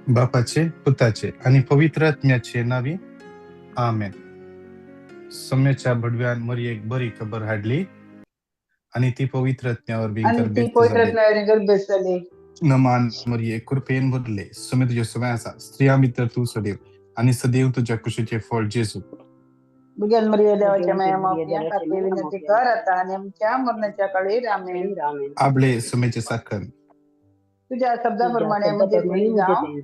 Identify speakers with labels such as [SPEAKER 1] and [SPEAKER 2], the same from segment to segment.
[SPEAKER 1] बापाचे, पुताचे आणि पवित्र आत्म्याचे नावी आमेन. सम्याच्या भडव्यान मरी एक बरी खबर हाडली आणि ती पवित्र आत्म्यावर
[SPEAKER 2] गर्भेत झाली.
[SPEAKER 1] नमान मरी एक कृपेन भरले सुमे तुझ्या समय असा स्त्रिया मित्र तू सदैव आणि सदैव तुझ्या कुशीचे फळ जेसू.
[SPEAKER 2] बुगेल मरिया देवाच्या माया माफिया खाते विनंती कर आता आणि आमच्या मरणाच्या काळी आमेन.
[SPEAKER 1] आबळे सुमेचे साखर
[SPEAKER 2] तुझ्या शब्दाप्रमाणे म्हणजे जाऊ.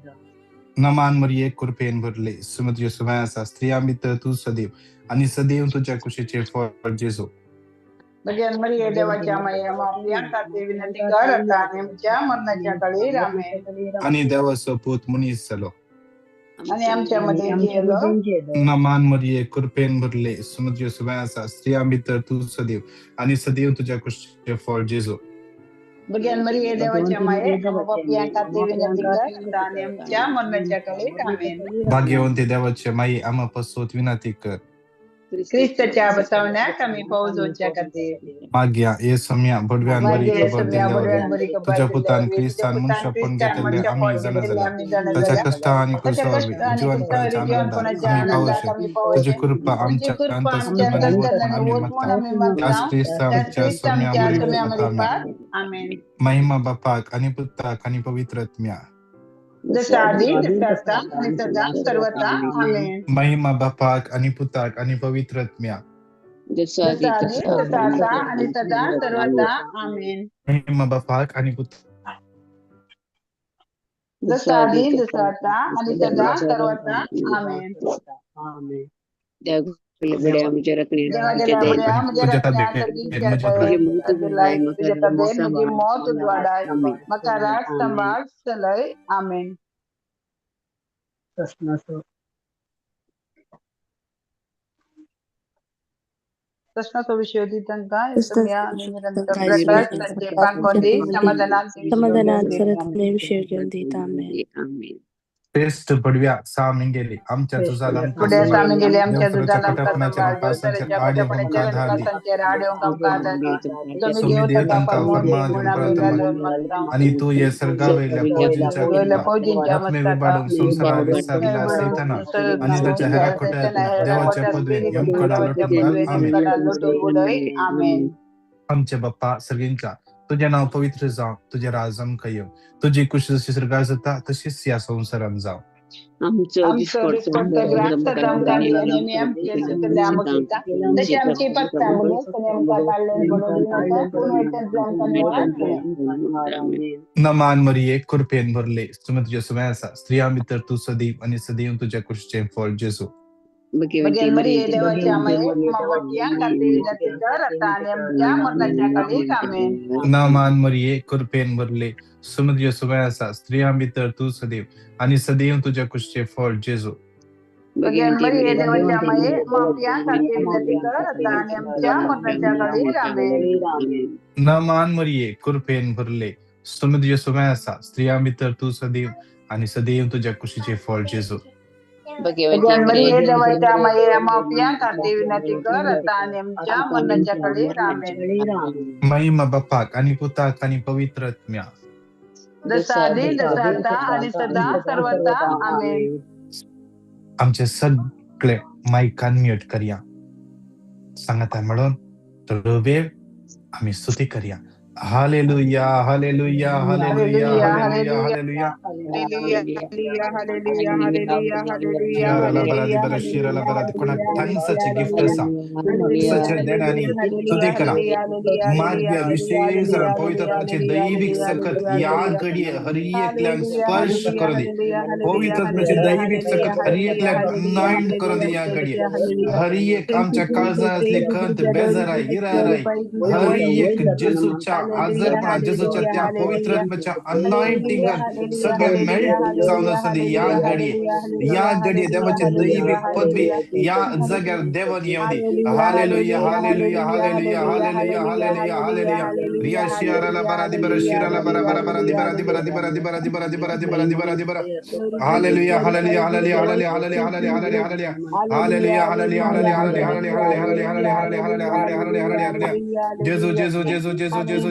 [SPEAKER 1] नमान मरी एक कृपेन भरले सुमे तुझ्या समय असा स्त्रिया मित्र तू सदैव आणि सदैव तुझ्या कुशीचे फळ जेसू.
[SPEAKER 2] बुगेल मरिया देवाच्या माया माफिया खाते विनंती कर आता आणि आमच्या मरणाच्या काळी आमेन.
[SPEAKER 1] आणि देवाचा पूत मुनीस झालो
[SPEAKER 2] आणि आमच्यामध्ये
[SPEAKER 1] नमान मरिये कृपेन भरले समुद्र सुमायाचा स्त्रिया मित्र तू सदैव आणि सदैव तुझ्या कुशीचे फळ जेजू.
[SPEAKER 2] बुगेल मरिया देवाच्या माया माफिया खाते विनंती कर आणि आमच्या मरणाच्या काळी आमेन.
[SPEAKER 1] भाग्यवंते देवाच्या माई आम्हा पसोत विनंती कर
[SPEAKER 2] ख्रिस्ताच्या बसवण्यात आम्ही फौजोंच्या खातीर
[SPEAKER 1] माग्या ये सम्या भडव्यान बरी खबर दिल्यावर तुझ्या पुतान ख्रिस्तान मनुष्य पण घेतले आम्ही जण झाला त्याच्या कष्ट आणि कुशावर जीवनपणाच्या आनंदात आम्ही पावसे तुझी कृपा आमच्या अंतस्करणाने होत आम्ही मागता त्याच ख्रिस्ताच्या सम्यामध्ये
[SPEAKER 2] आमेन.
[SPEAKER 1] महिमा बापाक आणि पुत्राक आणि पवित्र आत्म्या
[SPEAKER 2] जसा आधी तसा आणि सदा सर्वदा आमेन.
[SPEAKER 1] महिमा बापाक आणि पुत्राक आणि पवित्र आत्म्या
[SPEAKER 2] जसा आधी तसा आणि सदा सर्वदा आमेन.
[SPEAKER 1] महिमा बापाक आणि पुत्र
[SPEAKER 2] जसा आधी तसा आणि सदा सर्वदा आमेन.
[SPEAKER 3] आमच्या
[SPEAKER 2] मौत उजवाडाय मका राज संभाळ चलय आमेन. प्रश्नाचा विषय होती त्यांका
[SPEAKER 1] श्रेष्ठ पडव्या सामी गेले आमच्या जुजाला
[SPEAKER 2] पुढे सामी गेले आमच्या जुजाला
[SPEAKER 1] आणि तू ये सरगावेल्या फौजींच्या संसाराला विसरला सैताना आणि त्याच्या हेराखोट्यात देवाच्या पदवीत यमकडा
[SPEAKER 2] आमेन.
[SPEAKER 1] आमचे बाप्पा सर्गींचा तुझे नाव पवित्र जाव तुझे राजम कयो तुझी कुश जशी सरकार जाता तशीच या संसारात जाव. नमान मरिये कृपेन भरले तुम्ही तुझ्या समयाचा स्त्रिया मित्र तू सदैव आणि सदैव तुझ्या कुशीचे फळ जेसू. नमान मरिये कृपेन भरले समुद्र सुमयाचा स्त्रिया मित्र तू सदैव आणि सदैव तुझ्या कुशीचे फळ जेजू. नमान मरिये कृपेन भरले समुद्र सुमयाचा स्त्रिया मित्र तू सदैव आणि सदैव तुझ्या कुशीचे फळ जेजू. महिमा बापाक आणि पुताक आणि पवित्र आत्म्या
[SPEAKER 2] आणि सदा सर्वदा आमेन.
[SPEAKER 1] आमचे सगळे मायकान म्यूट करूया सांगत आहे म्हणून तर वेळ आम्ही स्तुती करूया. Hallelujah hallelujah hallelujah hallelujah hallelujah such a gift such a देणारी स्तुती करा. मार्ग विशेष पवित्रत्वाचे दैविक सकत या घडी हरियकल्या स्पर्श करू दे. पवित्रत्वाचे दैविक सकत हरियकल्या अनाइंट करू दे. या घडी हरियक आमच्या काळजातले कंत बेजार आहे हिरार आहे हरियक जेजूच्या आजारपणा जेजूच्या त्या पवित्रत्वाच्या अनाइंटिंग सगळे मेल्ट जाऊन असू दे. या घडी देवाची दैविक पदवी या जाग्यावर देवान येऊ दे. Hallelujah hallelujah hallelujah hallelujah hallelujah hallelujah रिया शिराला बरादी बरा शिराला बरा बरा बरादी बरादी बरादी बरादी बरादी बरादी बरादी बरादी बरादी बरा hallelujah hallelujah hallelujah hallelujah hallelujah hallelujah hallelujah hallelujah hallelujah hallelujah hallelujah hallelujah hallelujah hallelujah hallelujah hallelujah hallelujah hallelujah hallelujah जेजू जेजू जेजू जेजू जेजू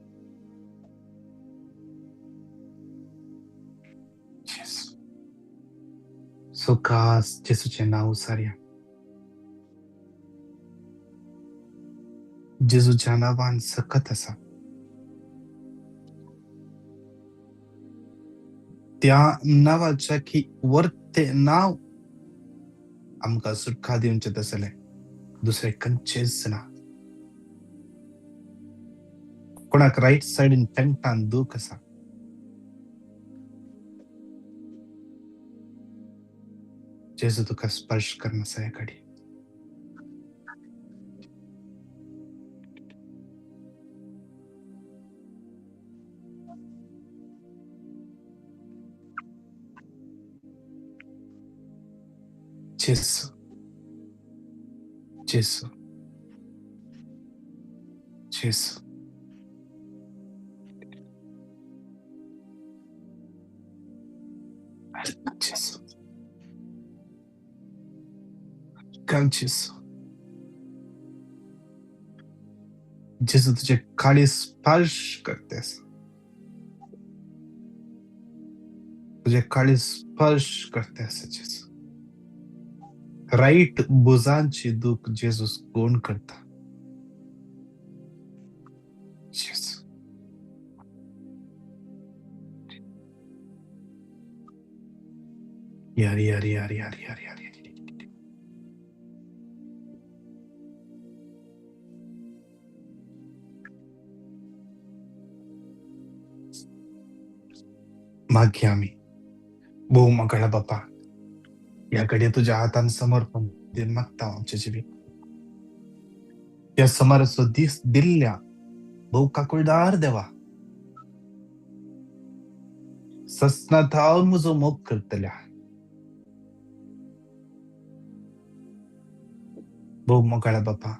[SPEAKER 1] सुखास जेसूचे नाव साऱ्या जेजूच्या नावान सकत आसा. त्या नावाच्या की वर्ते नाव आमकां सुटका दिवचें तसले दुसरे खंयचेच ना. कोणाक राईट सायडीन पेंगटान दूख आसा, जेजू तुका स्पर्श करना सया घडी. जेसू जेसू जेसू जेसू काल जेसू जेसू तुझे काळी स्पर्श करतेस, तुझे काळी स्पर्श करतेस जेसू. राईट बुजांची दूख जेजूस कोण करता. जेसू यार यार यार यार यार यार मागे आम्ही भोव मंगळा बापा याकडे तुझ्या हातान समर्पण दिन मागता आमच्या जिवी. या समाराचो दीस दिल्ल्या भोव काकुळदार देवा ससनात हांव म्हजो मोग करतल्या. भोव मंगळा बापा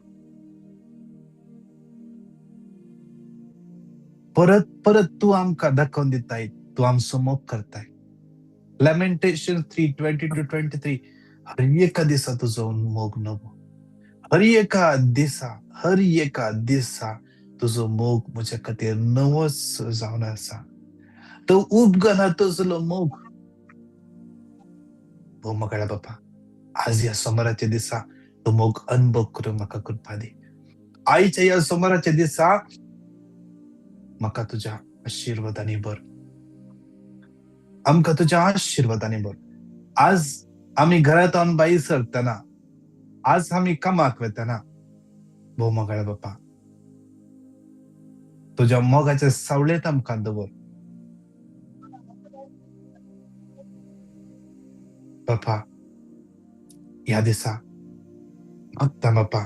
[SPEAKER 1] परत परत तू आमकां दाखोवन दिताय, तू आमचो मोग करताय. लॅमेंटेशन 3:20-23 हर एका दिसा तुजो मोग नवो. हर एका दिसा तुजो मोग म्हज्या खातीर नवोच जावन आसा. तो उपगना तुजलो मोग भोव मंगळा बापा आज ह्या सोमाराच्या दिसा तो मोग अनुभव करूंक म्हाका कृपा दी. आयच्या ह्या सोमाराच्या दिसा म्हाका तुज्या आशीर्वादांनी भर, आमकां तुज्या आशीर्वादांनी भर. आज आमी घरांतल्यान भायर सरतना, आज आमी कामाक वेतना भोव मंगळा बापा तुज्या मोगाच्या सावळेंत आमकां दवर. बापा ह्या दिसा मागता बापा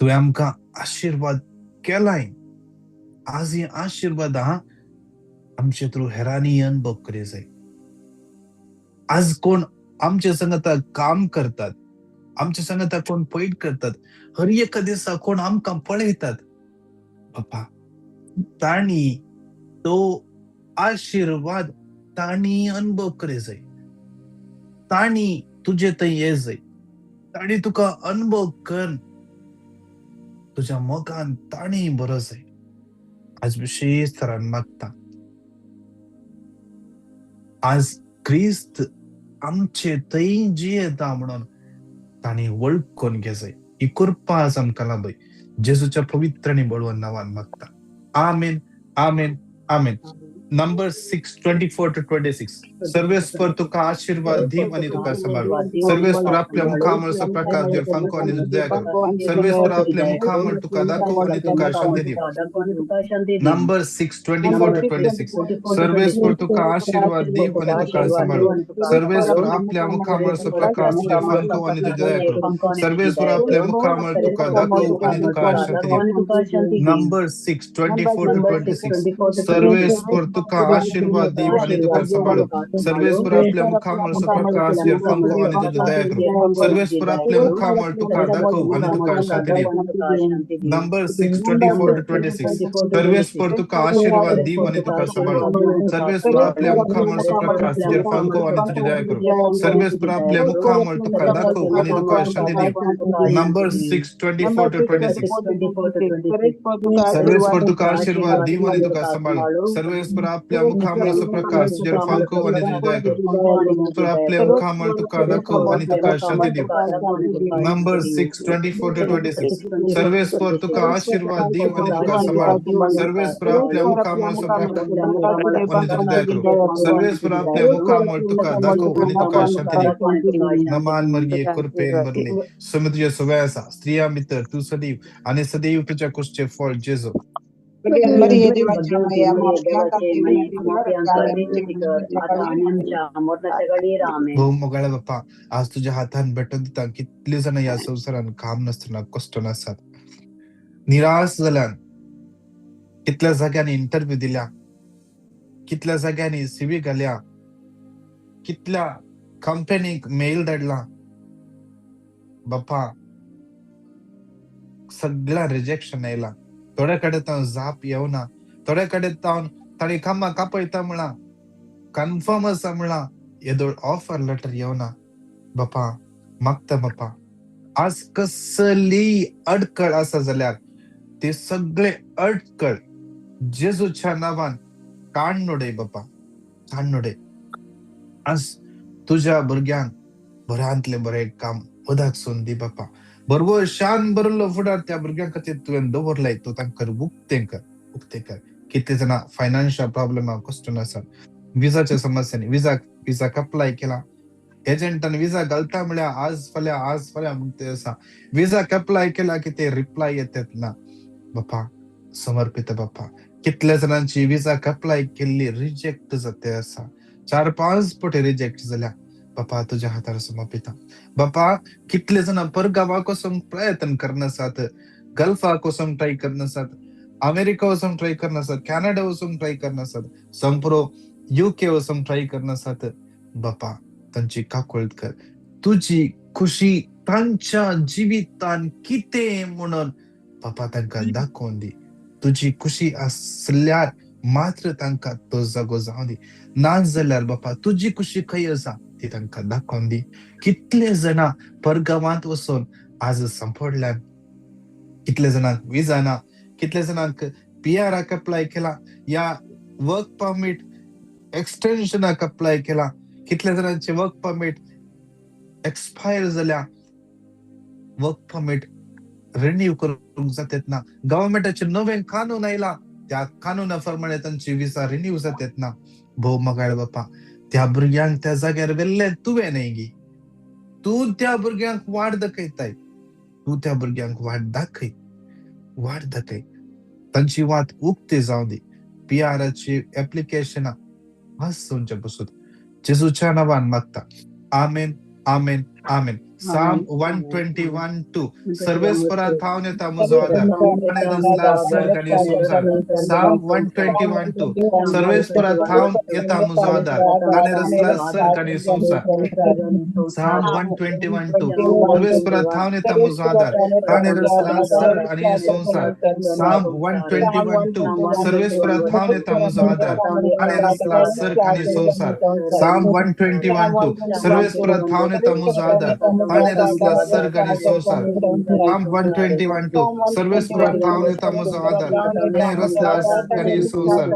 [SPEAKER 1] तुवें आमकां आशीर्वाद केलाय. आज ही आशीर्वादां आमचे थ्रू हेरांनी अनुभव करी जाय. आज कोण आमचे संगता काम करतात, आमच्या संगता कोण पैट करतात, हर एका दिसा कोण आमकां पळयतात बापा तांणी तो आशीर्वाद तांणी अनुभव करी जाय. तांणी तुजे थंय ये जाय. तांणी तुका अनुभव कर. तुज्या मोगान तांणी बरो जाय. आज विशेष तरान मागता आज क्रिस्त आमचे थंय जियेता म्हणून तांणी वळखून घे जाय. ही कृपा आज आमकां लाभय. जेजूच्या पवित्र आनी बळवंत नांवान मागता. आमेन आमेन आमेन. नंबर 6:24-26 सर्वेस्पर तुका आशीर्वाद दीव आणि तुका सांभाळ. सर्वेस्पर आपल्या मुखामळसो प्रकाश देव फांको आणि दया कर. सर्वेस्पर आपल्या मुखामळ तुका दाखव आणि तुका शांती दीव. नंबर 6:24-26 सर्वेस्पर तुका आशीर्वाद दीव आणि तुका सांभाळ. सर्वेस्पर आपल्या मुखामळसो प्रकाश देव फांको आणि दया कर. सर्वेस्पर आपल्या मुखामळ तुका दाखव आणि तुका शांती दीव. नंबर 6:24-26 सर्वेस्पर तुका आशीर्वाद दीव आणि तुका सांभाळू. सर्वेस्पर आपल्या मुखामळसो प्रकाश देव फांको आणि तुझी दया करू. सर्वेस्पर आपल्या मुखामळ तुका दाखव आणि तुका शांती दीव. नंबर 6:24-26 सर्वेस्पर तुका आशीर्वाद दीव आणि तुका सांभाळू. सर्वेस्पर आपल्या मुखामळसो प्रकाश देव फांको आणि तुझी दया करू. सर्वेस्पर आपल्या मुखामळ तुका दाखव आणि तुका शांती दीव. नंबर 6:24-26 सर्वेस्पर तुका आशीर्वाद दीव आणि तुका सांभाळू. सर्वेस्पर पर आपल्या मुखामुळे प्रकाश तुझ्या फांको आणि तुझी दया कर पर आपल्या मुखामुळे तुका दाखव आणि तुका शांती देव नंबर 6 24 to 26 सर्वेस पर तुका आशीर्वाद देव आणि तुका सांभाळ सर्वेस पर आपल्या मुखामुळे प्रकाश आणि तुझी दया करो सर्वेस पर आपल्या मुखामुळे तुका दाखव आणि तुका शांती देव नमान मर्गी कृपेन भरले सम तुझ्या सगळ्या स्त्रिया मित्र तू सदैव आणि सदैव तुझ्या कुशचे फळ जेजो
[SPEAKER 2] Maria देवाच्या माया माता देवी आता आणि आमच्या मरणाच्या घडी रामे
[SPEAKER 1] भाऊ मोगाळा बाप्पा आज तुझ्या हातान भेटून दिता कितले जण या संसारान काम नसताना कष्ट नसतात निराश जाल्यान कितल्या जाग्यांनी इंटरव्ह्यू दिल्या कितल्या जाग्यांनी सीव्ही घाल्या कितल्या कंपनीक मेल धाडला बाप्पा सगळा रिजेक्शन येयला थोड्या कडे जाप येवना थोड्या कडे ताणी कामा कापयता म्हणा कन्फर्म असा म्हणा येदोळ ऑफर लेटर येवना बापा मागता बापा आज कसली अडकळ असा जाल्यार ते सगळे अडकळ जेजूच्या नावान काढणोडे बापा काढणोडे आज तुझ्या भुरग्यांक बऱ्यांतले बरे काम उदाक सोन दी बापा बरोबर शान बरलो फुडार त्या भुरग्यां खातीर तुवें दवरलाय तो तांकां उक्तें कर कितले जाणां फायनान्शियल प्रॉब्लेमां कश्टन आसात विजाच्या समस्यांनी विजाक अप्लाय केला एजंटान विजा घालता म्हळ्यार आज फाल्यां म्हणते आसा विजाक अप्लाय केला की ते रिप्लाय येतात ना बापा समर्पित बापा कितल्या जणांची विजाक अप्लाय केल्ली रिजेक्ट जाते आसा 4-5 पटी रिजेक्ट जाल्या बापा तुझ्या हातार समर्पिता बापा कितले जण परगावा कोसम प्रयत्न करनासात गल्फा कोसम ट्राय करनासात अमेरिका वसम ट्राय करनासात कॅनडा वसम ट्राय करनासात संपूर्ण यूके वसम ट्राय करनासात बापा तांची काकुळत कर तुझी खुशी तांच्या जिवितान किते म्हणून बापा तांकां दाखोवन दी तुझी खुशी असल्यार मात्र तांकां तो जागो जावं दी ना जाल्यार बापा तुझी खुशी खंय आसा ती तांकां दाखोवन दी कितले जाणां परगावांत वचून आज संपडल्यान कितले जाणांक विजा ना कितले जाणांक पीआराक अप्लाय केला या वर्क परमिट एक्सटेन्शनाक अप्लाय केला कितले जाणांचे वर्क परमिट एक्सपायर जाल्या वर्क परमिट रिन्यू करूंक जातात ना गव्हर्नमेंटाचे नवे कानून आयला त्या कानुना प्रमाणे तांची विजा रिन्यू जातात ना भोव मगाळ बापा त्या भुरग्यांक त्या जाग्यार वेल्ले तुवें न्ही गी तू त्या भुरग्यांक वाट दाखयताय तू त्या भुरग्यांक वाट दाखय तांची वाट उक्ती जावं दी पीआराची एप्लिकेशनां आज सोंच्या बसत जेजूच्या नावान मागता आमेन आमेन आमेन Psalm 121:2 सर्वेस्परा थावन येता मुजो आदार आणि रसला सर्ग आणि संसार Psalm 121:2 सर्वेस्परा थावन येता मुजो आदार आणि रसला सर्ग आणि संसार Psalm 121:2 सर्वेस्परा थावन येता मुजो आदार आणि रसला सर्ग आणि संसार Psalm 121:2 सर्वेस्परा थावन येता मुजो आदार आणि रसला सर्ग आणि संसार Psalm 121:2 सर्वेस्परा थावन येता मुजो आदार आणि रसला सर्ग आणि संसार Psalm 121:2 सर्वेस्परा थावन येता मुजो आदार आणि रसला सर्ग आणि संसार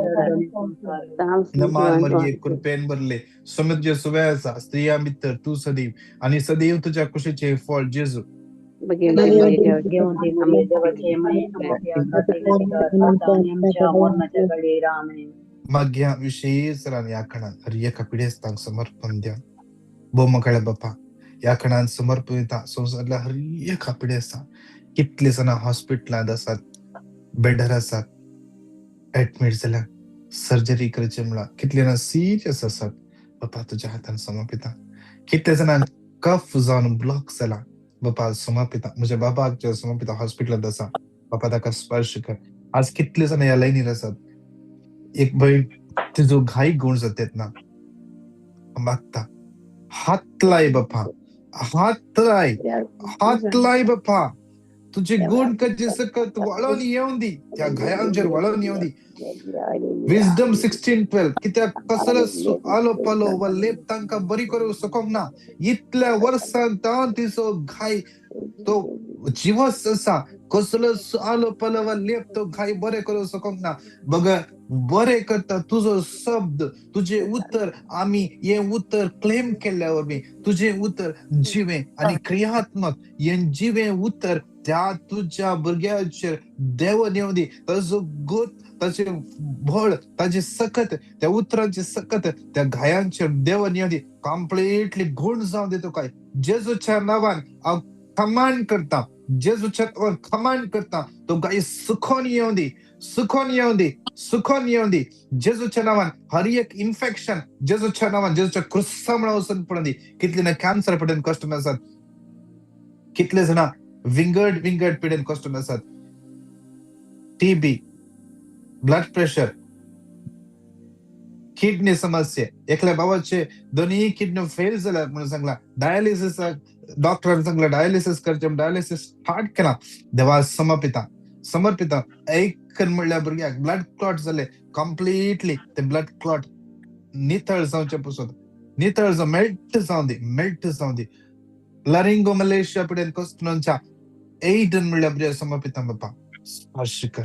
[SPEAKER 1] नमान मरिये कृपेन भरले समुद्र सुव्याचा स्त्रिया मित्र तू सदैव आणि सदैव तुझ्या कुशीचे फळ जेजू मग्या विशेष रान या खणान हरिया कपिडेस्तांक समर्पण द्या बोमकळे बापा या खणान समर्पिता संसारला हरिया कपिडे आसा कितले जण हॉस्पिटलांत आसात बेडर आसात ऍडमिट जाल्या सर्जरी करचे म्हणला कितले जाण सिरियस आसात बापा तुझ्या हातान समर्पिता कितले जणांक कफ जावन ब्लॉक जाला बापा समर्पिता म्हज्या बाबाक समर्पिता हॉस्पिटलांत आसा बापा ताका स्पर्श कर आज कितले जण ह्या लायनीर आसात एक बहीण तिजो घाई गुण जातात ना मागता हात लाय बापा हात लाय बापा तुझे गुण कधी सकत वळून येऊन दी त्या घायांचेर वळून येऊन दी विजडम 16:12 कित्याक कसलो आलो पालो वा लेप तांकां बरी करूंक सकोंक ना इतल्या वर्सांत तावन तिचो घाय तो जिवस आसा कसलो आलो पालो वा लेप तो घाय बरे करूंक सकोंक ना बघ बरे करता तुझो शब्द, तुझे उत्तर आम्ही हे उत्तर क्लेम केल्यावर मी तुझे उत्तर जिवे आणि क्रियात्मक हे जिवे उत्तर त्या तुझ्या भुरग्याचेर देव नेऊ दी. ताजो गोत, ताचे बळ, ताचे सकत, त्या उतरांचे सकत त्या घायांचेर देव नेऊ दी. कम्प्लिटली गुण जाऊ दे. तो काय जेजूच्या नावान हांव कमांड करता, जेजूच्या नावान कमांड करता. तो गाय सुखोन येऊ दी, सुखोन येऊ दी, सुखोन येऊ दी. जेजूच्या नावान हर एक इन्फेक्शन जेजूच्या नावान, जेजूच्या क्रुसामुळे वचून पडून दी. कितले ना कॅन्सर पिडेन कष्ट आसात, कितले जण विंगड पिडेन कष्ट आसात. टीबी, ब्लड प्रेशर, किडनी समस्या. एकल्या भावाचे दोन्ही किडनी फेल झाल्या म्हणून सांगला. डायलिसिस डॉक्टरांनी सांगला डायलिसिस करचे, डायलिसिस स्टार्ट केला. देवा समर्पिता ऐकन म्हणल्या भुरग्याक ब्लड क्लॉट झाले. कम्प्लिटली ते ब्लड क्लॉट नितळ जावचे पासून नितळ जावन मेल्ट जावन दी. लरिंगो मलेशिया पिडेन कस्टनच्या एडन म्हणल्या भुरग्याक समर्पिता. बाप्पा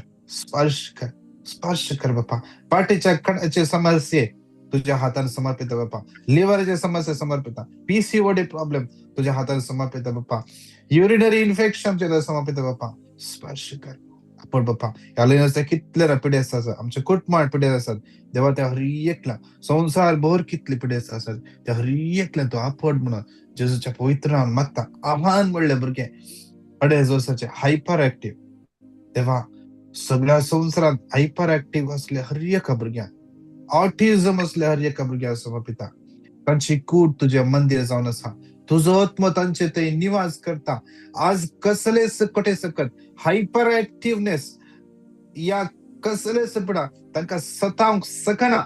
[SPEAKER 1] स्पर्श कर बाप्पा. पाठीच्या कणाचे समस्ये तुझ्या हाताने समर्पित बाप्पा. लिव्हरचे समस्या समर्पित. पीसीओडी प्रॉब्लेम तुझ्या हाताने समर्पित बाप्पा. युरिनरी इन्फेक्शन समर्पित बाप्पा. स्पर्श कर आपण बाप्पा. याला कितले पिढे असतात, आमच्या कुटुंबात पिढे असतात. देवा त्या हरी एकला संसार भर कितले पिढे असतात, त्या हरी एकला तो आपड म्हणून जेजूच्या पवित्र मागता. आव्हान म्हणले भुरगे अडे जोसाचे हायपर ऍक्टिव्ह. तेव्हा सगळ्या संसारात हायपर ऍक्टिव्ह असले हर एका भुरग्याक, ऑटिझम असले हर एका भुरग्याक समर्पिता. तांची कूड तुझे मंदिर जावन आसा. तुझो आत्मा तांचे ते निवास करता. आज कसले सकटे सकट हायपर ऍक्टिव्हनेस या कसले सपडा तांकां सतावंक सकना.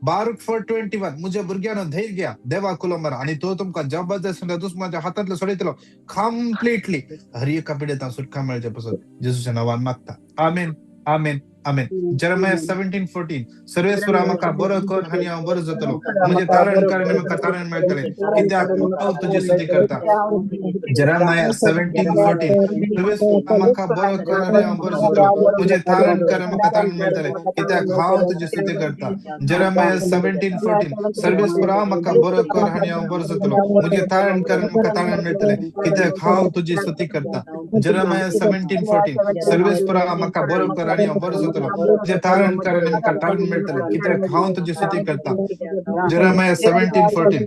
[SPEAKER 1] बारूक 4:21 म्हज्या भुरग्यानं धैर्य घ्या, देवा कुलंबर आणि तो तुमका जबरदस्त दुस्माच्या हातांतलो सोडयतलो कम्प्लिटली. हर एका पिढेता सुटका मेळच्या पासून जेजूच्या नावान मागता. आमेन, आमेन, आमेन. जेरेमिया 17:14 सर्वेश्वरा म्हाका बरो कर आनी हांव बरो जातलो. म्हणजे तारण कर आनी म्हाका तारण मेळटलें, कित्याक हांव तुजी स्तुती करता. जेरेमिया 17:14 सर्वेश्वरा म्हाका बरो कर आनी हांव बरो जातलो. म्हणजे तारण कर आनी म्हाका तारण मेळटलें, कित्याक हांव तुजी स्तुती करता. जेरेमिया 17:14 सर्वेश्वरा म्हाका बरो कर आनी हांव बरो जातलो. म्हणजे तारण कर आनी म्हाका तारण मेळटलें, कित्याक हांव तुजी स्तुती करता. जेरेमिया 17:14 सर्वेश्वरा म्हाका बरो कर आनी हांव बरो जातलो. म्हणजे तारण कर आनी म्हाका तारण मेळटलें, कित्याक हांव तुजी स्तुती करता. जेरेमिया 17:14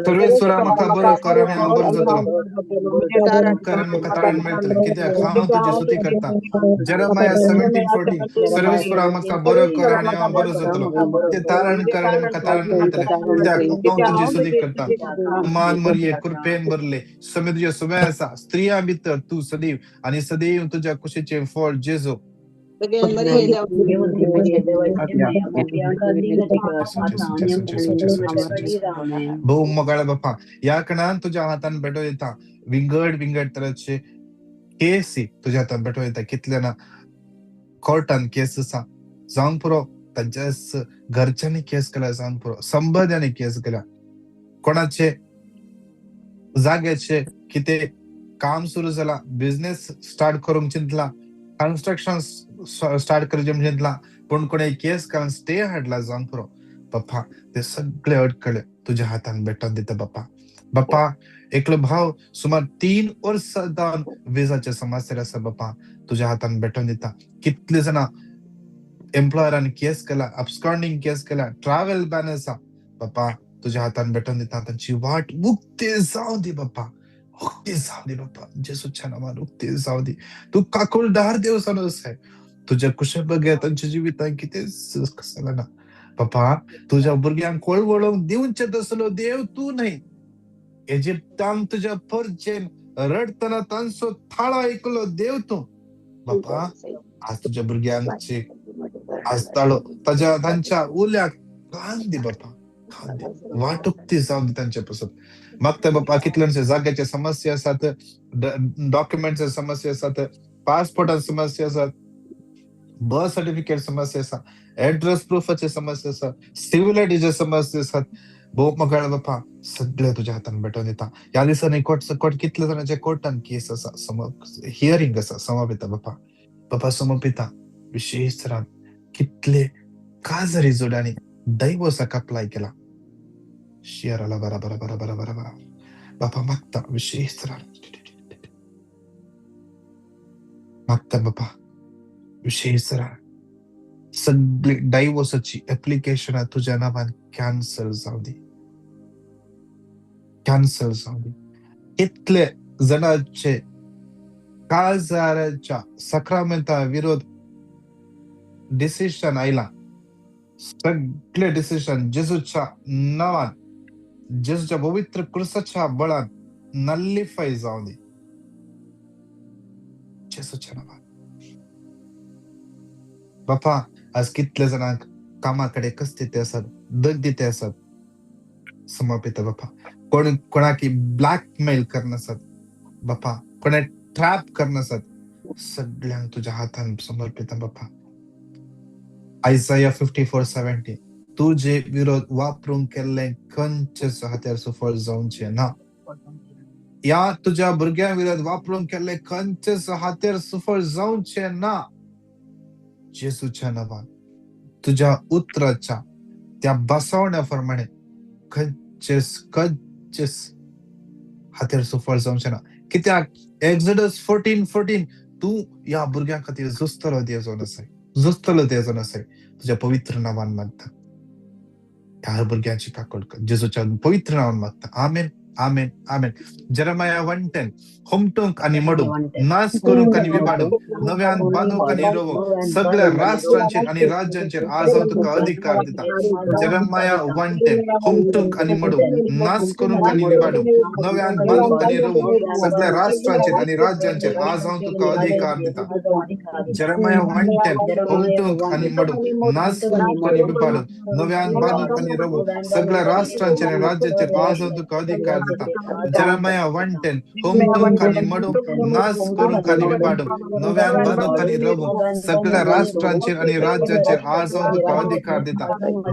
[SPEAKER 1] सर्वेश्वरा म्हाका बरो कर आनी हांव बरो जातलो. कर आनी म्हाका तारण मेळटलें, कित्याक हांव तुजी स्तुती करता. जेरेमिया 17:14 सर्वेश्वरा म्हाका बरो कर आनी हांव बरो जातलो. ते तारण कर आनी म्हाका तारण मेळटलें, कित्याक हांव तुजी स्तुती करता. मान मरिये कृपेन भरले समे तुझ्या सगळ्या आसा. स्त्रिया भितर तू सदैव आणि सदैव तुझ्या कुशीचे फळ जेजू. भाऊ मगाळ बाप्पा या कणान तुझ्या हातान भेटो येता. विंगड तराचे केस तुझ्या हातान भेटो येता. कितले ना कोर्टान केस आसा जावंक पुरो, तांच्या घरच्यांनी केस केला जावंक पुरो, संबंध्यांनी केस केला. कोणाचे जाग्याचे किती काम सुरू झाला, बिझनेस स्टार्ट करूंक चिंतला, कन्स्ट्रक्शन स्टार्ट करचे चिंतला, पण कोणी केस कारण स्टे हाडला जावंक पुरो. बाप्पा ते सगळे अडकळे तुझ्या हातान भेटून दिता. बाप्पा एकलो भाव सुमार 3 वर्सां विजाच्या समस्या आसा. बाप्पा तुझ्या हातान भेटून दिता. कितले जण एम्प्लॉयरांनी केस केला, अबस्कॉन्डिंग केस केला, ट्रॅव्हल बॅन आसा. बाप्पा तुझ्या हातान भेटून दिता. त्यांची वाट मुक्ती जाऊ दे बाप्पा, मुक्ती जाऊ दे बाप्पा. जेसूच्या नावान मुक्ती जाऊ दे. तू काकुळदार देव जाणूस आहे. तुझ्या कुशल बघ्या त्यांच्या जिवितांत किती कसला ना बाप्पा. तुझ्या भुरग्यांक वळवळूंक दिवचे तसलो देव तू नाही. इजिप्तान तुझ्या परचेन रडतना तांचो थाळो ऐकलो देव तू. बाप्पा आज तुझ्या भुरग्यांचे आज ताळो तांच्या उल्याक कान दे बाप्पा, कान दे. वाटुकती जाऊ दे त्यांच्यापासून. मागता बाप्पा कितल्यांच्या जाग्याच्या समस्या असतात, डॉक्युमेंटच्या समस्या असतात, पासपोर्टाच्या समस्या असतात, बर्थ सर्टिफिकेट समस्या असतात, ऍड्रेस प्रूफाचे समस्या असतात, सिव्हिल आयडीच्या समस्या असतात. भोग मगाळ बाप्पा सगळे तुझ्या हातान भेटून येता. या दिसांनी कोर्ट कितले जणांच्या कोर्टान केस असा, हिअरिंग असा समर्पिता. बाप्पा समर्पिता विशेष तरान कितले काजरी जोडाने दैव सकापलाय केला शियाराला बरा बरा बरा बरा बरा बरा बापा मागता विशेष मागता बापा विशेष सगळे डायव्होर्सची ऍप्लिकेशन तुझ्या नावान कॅन्सल जाऊ दे, कॅन्सल जाऊ दे. कितले जणांचे काजाराच्या सक्रमेंता विरोध डिसिशन आयला, सगळे डिसिशन जेजूच्या नावान, जेजूच्या पवित्र क्रूसाच्या बळान नल्लिफाय जाऊ दे जेजूच्या नावान. बापा आज कितले जणांक कामाकडे कसते असत, दग दिते असत समर्पित बापा. कोणाकी ब्लॅकमेल करण्यासत बापा, कोणा ट्रॅप करण्यासत सगळ्यांक तुझ्या हातान समर्पित बापा. आयसाया 54:17 तुझे विरोध वापरून केल्ले खंयचेच हात्यार सफळ जावचे ना. या तुझ्या भुरग्यां विरोध वापरून केल्ले खंयचेच हात्यार सफळ जावचे ना. जेजूच्या नावान तुझ्या उतराच्या त्या बसवण्याप्रमाणे खंयचेच हात्यार सफळ जावचे ना. कित्याक एक्झोडस 14:14 तू या भुरग्यां खातीर झुजतलो देजोन आसाय, झुजतलो देजोन आसाय. तुझ्या पवित्र नावान मागता ह्या भुरग्यांची काकूळ कर जेजूच्या पवित्र नावान मागता. आमेन आमेन आमेन. जेरेमाया 1:10 हुमटूंक आनी मडूंक, नाश करूंक आनी विबाडूंक, नव्यान बांदूंक आनी रोवूंक सगळ्या राष्ट्रांचेर आनी राज्यांचेर आज हांव तुका अधिकार दिता. जेरेमाया 1:10 हुमटूंक आनी मडूंक, नाश करूंक आनी विबाडूंक, नव्यान बांदूंक आनी रोवूंक सगळ्या राष्ट्रांचेर आनी राज्यांचेर आज हांव तुका अधिकार दिता. जेरेमाया 1:10 हुमटूंक आनी मडूंक, नाश करूंक आनी विबाडूंक, नव्यान बांदूंक आनी रोवूंक सगळ्या राष्ट्रांचेर आनी राज्यांचेर आज हांव तुका अधिकार दिता. जेरेमाया 1:10 हुमटूंक आनी मडूंक, नाश करूंक आनी विबाडूंक, नव्यान बांदूंक आनी रोवूंक सगळ्या राष्ट्रांचेर आनी राज्यांचेर आज हांव तुका अधिकार दिता.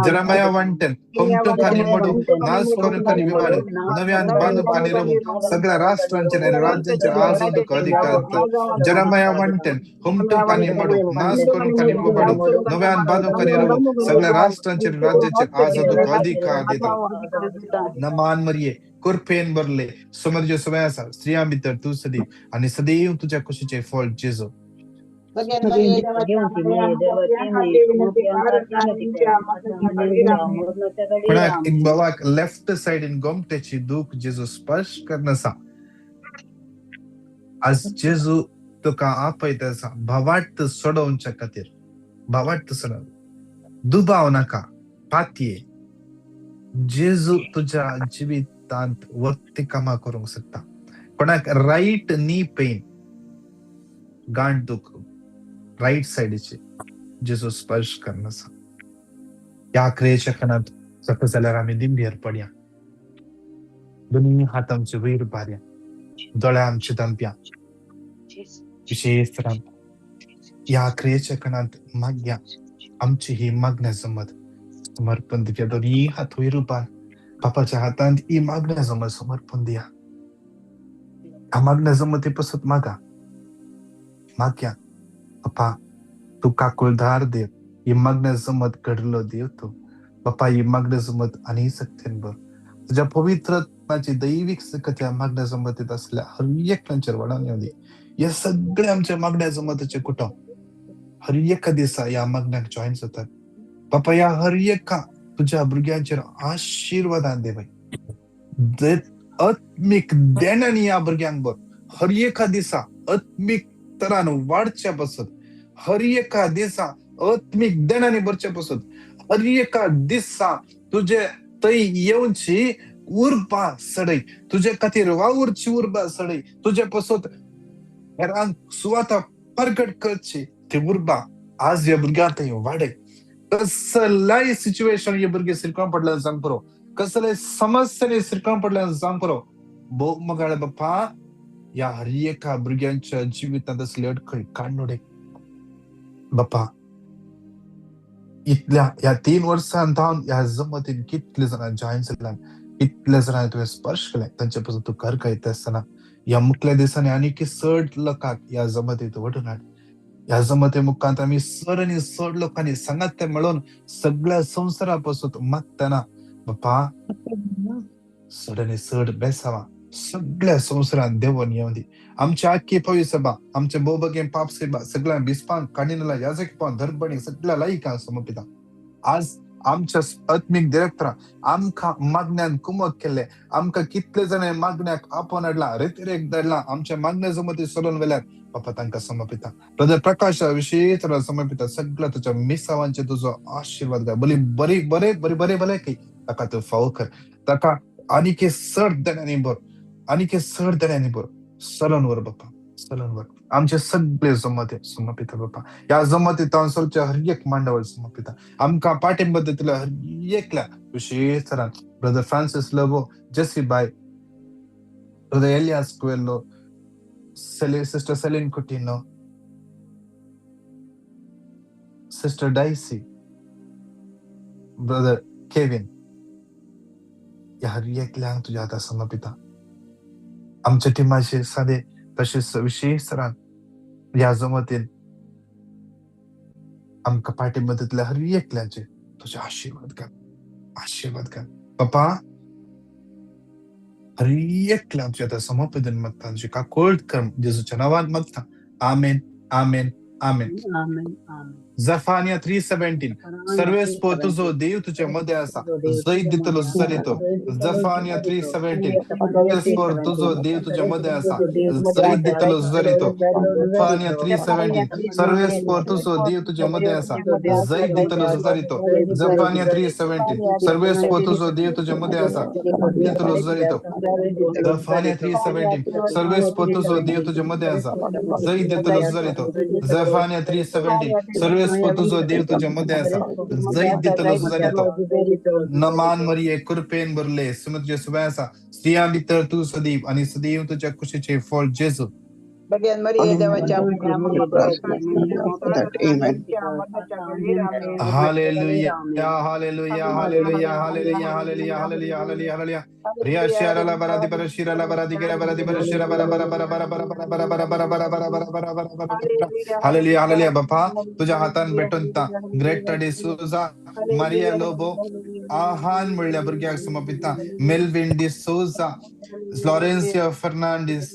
[SPEAKER 1] जेरेमाया 1:10 हुमटूंक आनी मडूंक, नाश करूंक आनी विबाडूंक, नव्यान बांदूंक आनी रोवूंक सगळ्या राष्ट्रांचेर आनी राज्यांचेर आज हांव तुका अधिकार दिता. जेरेमाया 1:10 हुमटूंक आनी मडूंक, नाश करूंक आनी विबाडूंक, नव्यान बांदूंक आनी रोवूंक सगळ्या राष्ट्रांचेर आनी राज्यांचेर आज हांव तुका अधिकार दिता. नमान मरिये कृपेन भरले समर्ज समय आसा स्त्रियां भितर तू सदैव आणि सदैव तुझ्या कुशीचे फळ जेजू. कोणाक एक बाबाक लेफ्ट साइडीन गोमटेची दूख जेजू स्पर्श करनसा. आज जेजू तुका आपयता आसा भावार्थ सोडोवच्या खातीर, भावार्थ सोडोव दुबाव नाका पातये. जेजू तुझ्या जिवितांत वरती कामा करूंक शकता. कोणाक राईट नी पेन, गांठ दुख राईट साइडीचे जेजू स्पर्श करनसा. या क्रियेच्या खणात सकत जाल्यार आमी दिंडीर पडया, दोन्ही हात आमचे वयर बारया, दोळ्या आमचे दंप्या विशेष तरान या क्रियेच्या खणात मागया. आमची ही मागण्या जमत समर्पण दिया. दोन्ही हात वयर उबार बापाच्या हातांत ही मागण्या जमत समर्पण दिया. ह्या मागण्या जमत पसत मागा माग्या. बापा तू काकुळधार देव, ही मागण्या जमत घडलो देव तू. बापा ही मागण्या जमत आणि सक्तीन बर तुझ्या पवित्रत्वाची दैविक सकत या मागण्या जमत येत असल्या हर एकच्यांचेर वाडून येऊ दे. या सगळ्या आमच्या मागण्या जमतचे कुटुंब हर एका दिसा या मागण्याक जॉईन जातात. बापा या हर एका तुझ्या भुरग्यांचेर आशीर्वादान दे बाई. आत्मिक देणानी या भुरग्यांक बर हर एका दिसा आत्मिक तरान वाढच्या बसत, हर एका दिसा आत्मिक देणानी बरच्या बसत, हर एका दिसा तुझे तै येऊनची उर्बा सडई, तुझे खातीर वावरची उर्बा सडई, तुझे पसत हेरांक सुवाता प्रकट करची ते उर्बा आज या भुरग्यांत वाडय. कसलाय सिच्युएशन हे भुरगे सिरकां पडल्यान सांग परो, कसले समस्येने सिरकां पडल्यान सांग परो. भोग मगाळ बाप्पा या हर एका भुरग्यांच्या जिवितांत असले अडखळी काढून बाप्पा. इतल्या या 3 वर्सांत या जमतीन कितले जणां जॉईन जाल्यान, कितले जणांनी तुवें स्पर्श केले तांचे पासून तू कर येता आसतना या मुखल्या दिसांनी आनी 60 लोकांक या जमतींत वडून हाड. ह्या जमते मुखांत आम्ही सर आणि सड लोकांनी सांगत ते मिळून सगळ्या संसारापासून मागताना बाप्पा सड आणि सड बेसावा सगळ्या संसारात देवन येऊन दे. आमच्या आख्खी पवी सभा आमच्या बोबगे पाप सेवा सगळ्या बिस्पान काढीनला याजक पान धरपणी सगळ्या लाईका समपिता आज आमच्या आत्मिक डिरेक्टरा आमका मागण्यान कुमक केले आमका कितले जण मागण्याक आपण अडला रेतिरेक दडला आमच्या मागण्या जमती सोडून वेल्यात बाप्पा तांका समर्पिता ब्रदर प्रकाशा विशेष तुला समर्पिता सगळं तुझ्या मिसावांचे तुझं आशीर्वाद घ्या बरी बरे बरे बरे बरे भले काही ताका तू फाव कर ताका आणि सड देण्याने बर आणि सड देण्याने बर सलनवर बाप्पा सलनवर आमचे सगळे जमते समर्पिता बाप्पा या जमते तांसलच्या हर एक मांडावर समर्पिता आमका पाठिंबा तुला हर एकला विशेष तरान ब्रदर फ्रान्सिस लवो जेसी बाय brother Elias Coelho sister Celine Coutinho sister Daisy brother Kevin या हर एकल्या तुझ्या हातात समर्पिता आमच्या टीमाचे साधे तसेच विशेष तरान या जमतील आमका पाठिंबा हर एकल्याचे तुझे आशीर्वाद कर पप्पा हर एकल्या तुझ्या समर्पित मागता तुझे का कोल्ड कर जेजूच्या नावात मागता आमेन आमेन आमेन जफानिया 3:17 सर्वेस पो तुझो देव तुझ्या मध्ये असा जैद दितलो सरितो जफानिया 3:17 सर्वेस पो तुझो देव तुझ्या मध्ये असा जैद दितलो सरितो जफानिया 3:17 सर्वेस पो तुझो देव तुझ्या मध्ये असा जैद दितलो सरितो जफानिया 3:17 सर्वेस पो तुझो देव तुझ्या मध्ये असा दितलो सरितो जफानिया 3:17 सर्वेस पो तुझो देव तुझ्या मध्ये असा जैद दितलो सरितो जफानिया 3:17 सर्वेस पो तुझो देव तुझ्या मध्ये असा जैद दितलो सरितो नमान मरिये कृपेन बरले सुमत सुवासा स्त्रिया भितर तू सदैव आणि सदैव तुझ्या कुशीचे फळ जेजू
[SPEAKER 2] Bagian Maria देवाच्या
[SPEAKER 1] hallelujah hallelujah hallelujah hallelujah hallelujah hallelujah hallelujah hallelujah रिया शिराला बरादी बर शिराला बरादी गेला बरादी बर शिरा बरा बरा बरा बरा बरा बरा बरा बरा बरा बरा बरा बरा बरा बरा हालेलुया हालेलुया बाप्पा तुझ्या हातान भेटून ता ग्रेट टडी सुजा मारिया लोबो आहान म्हणल्या भुरग्याक समर्पिता मेलविन डी सोजा फ्लोरेन्सिया Fernandes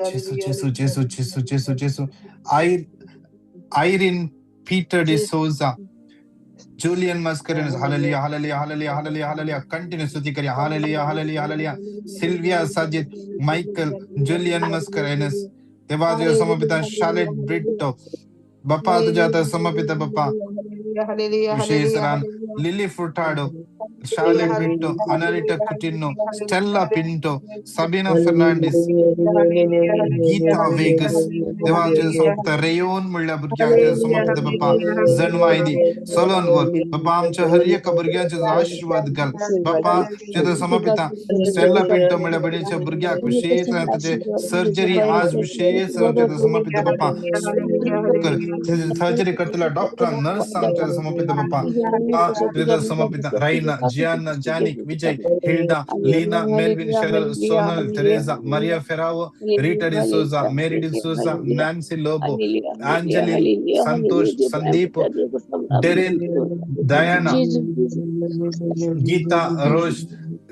[SPEAKER 1] Jesus, Jesus, Jesus, Jesus, Jesus. Irene Peter de Souza, Julian Mascarenes, hallelujah, hallelujah, hallelujah, hallelujah, hallelujah. Continue स्तुति करिए, hallelujah, hallelujah, hallelujah. Sylvia Sajid, Michael, Julian Mascarenes, देवाजी समर्पिता शालेट ब्रिटो, बाप्पा तुझ्या हातात समर्पित बाप्पा विशेष रान Lily Furtado Charlotte Britto Anarita Coutinho Stella Pinto Sabina Fernandes Geeta Viegas देवांचे समर्पित रेयोन म्हणल्या भुरग्यांचे समर्पित बाप्पा जन्मायदी सलोनवर बाप्पा आमच्या हर एका भुरग्यांचे आशीर्वाद घाल बाप्पा तुझ्या समर्पिता स्टेला पिंटो म्हणल्या बडीच्या भुरग्याक विशेष तुझे सर्जरी आज विशेष तुझ्या समर्पित बाप्पा सर्जरी करतला डॉक्टर नर्स आमच्या समर्पित बाप्पा तुझ्या समर्पित Rayna Gianna Janik Vijay Hilda Lina Melvin Cheryl Sonal Tereza Maria Ferrao Rita D'Souza Mary D'Souza Nancy Lobo Angeline Santosh Sandeep Darren Diana Geeta Rose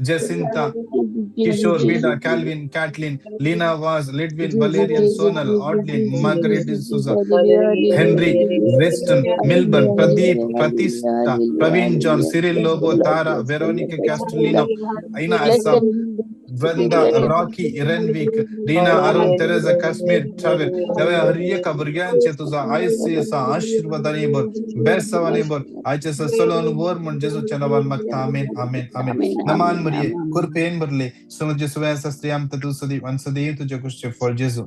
[SPEAKER 1] Jacinta Kishore बीडा Calvin Caitlin Lina Vaz Ludwin Valerian Sonal Audline Margaret D'Souza Henry Weston Milburn Pradeep Pratishtha Praveen John Cyril Lobo Tara Veronica Castelino आइना ऐसा Vrinda Rocky Renwick Reena Arun Teresa Kashmir travel तेव्हा हर एका भुरग्यांचे तुझा आयसीएसा आशीर्वादाने बर बेरसावाने बर आयचे सलोन वर म्हणजे जेजूच्या नावान मागता आमेन आमेन आमेन नमान मरिये कुरपेन बरले समज सुवास स्त्रियाम तू सदैव आणि सदैव तुझ्या कुशचे फळ जेजू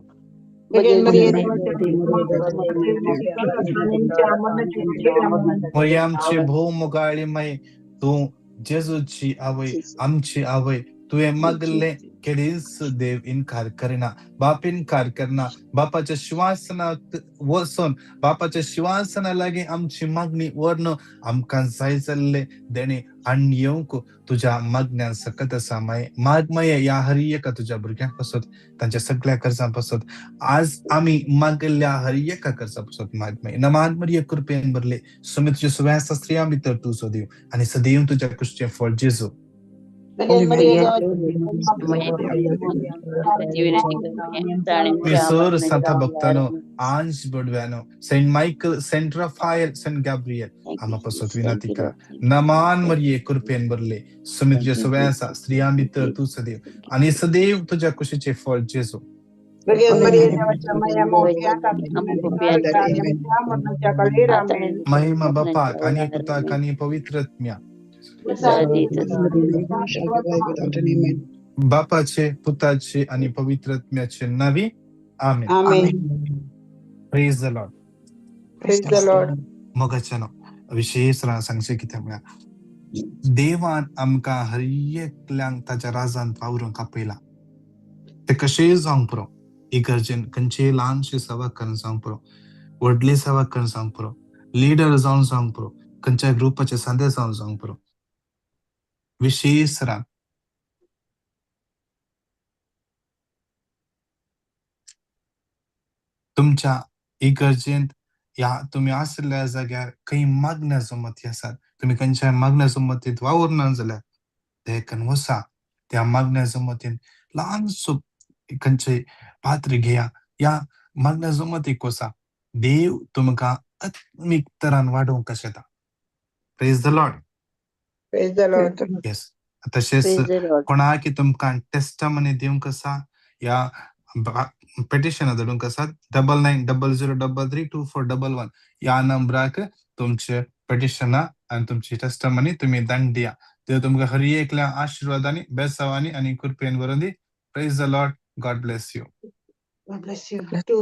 [SPEAKER 1] आमचे भूम गाळीमय तू जेजूची आवय आमची आवय तुये मगले केलीस देव इन्कार करेना. बाप इन्कार करना. बापाच्या श्वासनात वसून बापाच्या श्वासना लागे आमची मागणी वर्ण आमकां जाय जाल्ले देणे हाडून येवंक तुझ्या मागण्यान सकत आसा. मागमय या हर एका तुझ्या भुरग्यांक पासत तांच्या सगळ्या कर्जां पासत आज आम्ही मागल्या हर एका कर्जा पासत मागमय नमान मरिये कृपेन भरले सुमी तुझ्या सगळ्या शास्त्रियां भितर तू सदैव आणि सदैव तुझ्या कुशीचे फळ जेजू. सर सांता भक्तानो आंज बडव्यानो saint Michael saint Raphael saint Gabriel आम्हा पासत विनंती करा. नमान मरिये कृपेन भरले सुमी तुझ्या सगळ्या स्त्रियां भितर तू सदैव आणि सदैव तुझ्या कुशीचे फळ जेजू. महिमा बापाक आणि पुताक आणि पवित्र आत्म्या बापाचे पुताचे आणि पवित्र आत्म्याचे नावी amen. Praise the Lord.
[SPEAKER 2] Praise the Lord.
[SPEAKER 1] मोगाच्यानो विशेष सांगचे कित्याक म्हळ्यार देवान आमकां हर एकल्यांक ताच्या राजान पावरूंक आपयला. ते कशेय जावंक पुरो इगर्जेन खंयचेय ल्हानशे सेवा करून जावंक पुरो व्हडली सेवा करून जावंक पुरो लिडर जावंक पुरो खंयच्याय ग्रुपाचे सांदे जावंक पुरो विशेष तुमच्या इगर्जेंत या तुम्ही आसल्या जाग्यार खंय मागण्या जमती आसात तुम्ही खंयच्याय मागण्या जमतीत वावुरना जाल्यार देखून वसा त्या मागण्या जमतीन ल्हानसो खंयचेय पात्र घेया या मागण्या जमतीक वसा. देव तुमकां आत्मीक तरान वाडोवंक शकता. Praise the Lord.
[SPEAKER 2] Praise the Lord.
[SPEAKER 1] Yes. तशेंच कोणाक तुमकां टेस्टामनी दिवंक आसा या पेटिशन धाडूंक आसा 9900332411 या नंबराक तुमचे पेटिशनां आनी तुमची टेस्टामनी तुम्ही धाडून दिया. देव तुमकां हर एकल्या आशिर्वादांनी बेसावांनी आनी कृपेन भरून दी. Praise the Lord. God bless you.
[SPEAKER 2] God bless you too.